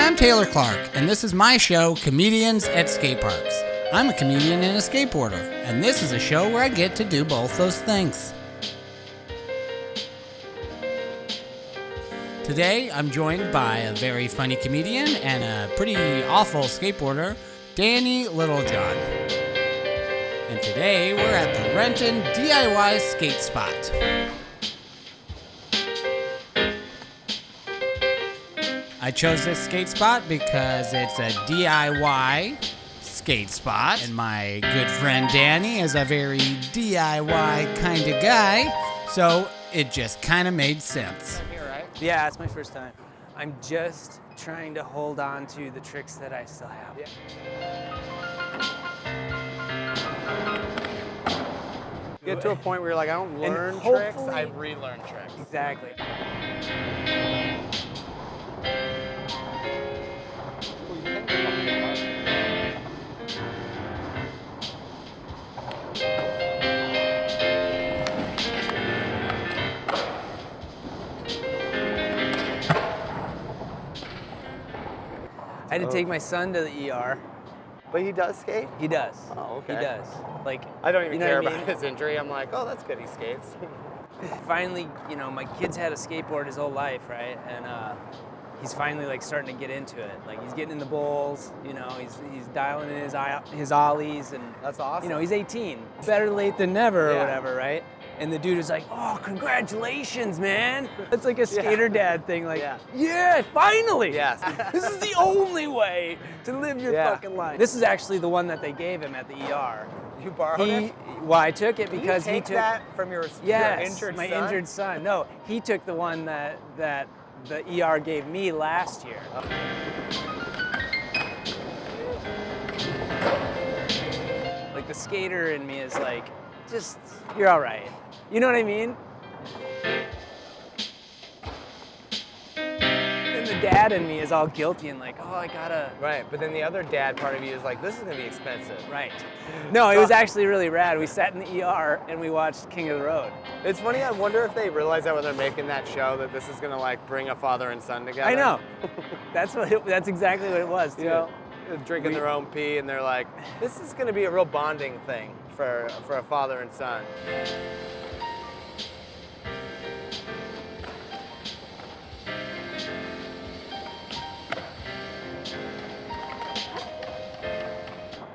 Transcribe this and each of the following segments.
I'm Taylor Clark, and this is my show, Comedians at Skateparks. I'm a comedian and a skateboarder, and this is a show where I get to do both those things. Today, I'm joined by a very funny comedian and a pretty awful skateboarder, Danny Littlejohn. And today, we're at the Renton DIY Skate Spot. I chose this skate spot because it's a DIY skate spot, and my good friend Danny is a very DIY kind of guy, so it just kind of made sense. Here, right? Yeah, it's my first time. I'm just trying to hold on to the tricks that I still have. Yeah. Get to a point where you're like, I don't learn tricks, I relearn tricks. Exactly. I had to take my son to the ER. But he does skate? He does. Oh, okay. He does. Like, I don't even care what I about his injury. I'm like, oh, that's good, he skates. Finally, you know, my kid's had a skateboard his whole life, right? And he's finally like starting to get into it. Like he's getting in the bowls, you know, he's dialing in his ollies, and That's awesome. you know, he's 18. Better late than never or Yeah. whatever, right? And the dude is like, oh, congratulations, man. It's like a skater dad thing, like, yeah, finally. Yes. This is the only way to live your fucking life. This is actually the one that they gave him at the ER. You borrowed it? Well, I took it because Did you take he took that from your injured my son? injured son. No, he took the one that the ER gave me last year. Like the skater in me is like, just, you're all right. You know what I mean? And the dad in me is all guilty and like, oh, I gotta. Right, but then the other dad part of you is like, this is gonna be expensive. Right. No, it was actually really rad. We sat in the ER and we watched King of the Road. It's funny, I wonder if they realize that when they're making that show, that this is gonna like bring a father and son together. I know. That's exactly what it was, too. You know, drinking their own pee, and they're like, this is gonna be a real bonding thing for a father and son.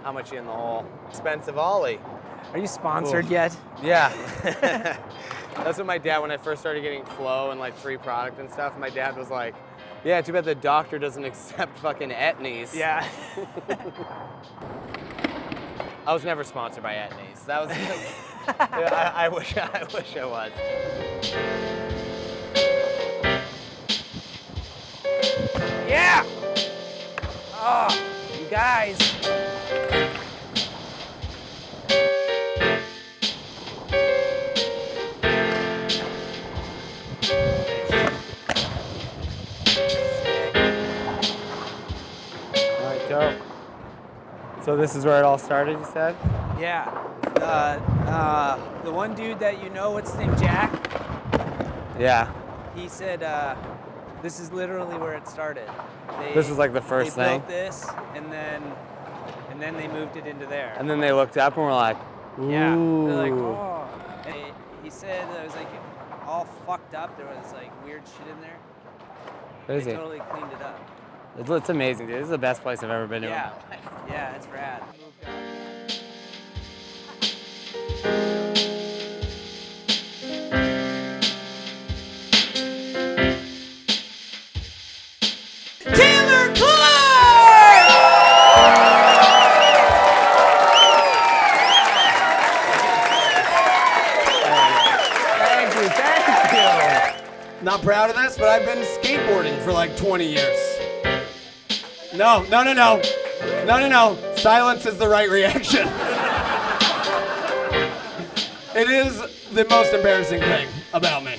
How much you in the hole? Expensive ollie. Are you sponsored Oof. yet? Yeah. That's what my dad, when I first started getting flow and like free product and stuff, my dad was like, yeah, too bad the doctor doesn't accept fucking Etnies. Yeah. I was never sponsored by Etnies. That was, I wish I was. Yeah! Oh, you guys. All right, dope. So this is where it all started, you said? Yeah. The one dude that you know, what's his name, Jack? Yeah. He said, this is literally where it started. This was like the first they thing? built this, and then they moved it into there. And then they looked up and were like, ooh. Yeah. They're like, oh. And he said that it was like all fucked up. There was like weird shit in there. Crazy. They totally cleaned it up. It's amazing, dude. This is the best place I've ever been to. Yeah. Yeah, it's rad. Taylor Clark! Thank you. Not proud of this, but I've been skateboarding for like 20 years. No. Silence is the right reaction. It is the most embarrassing thing about me.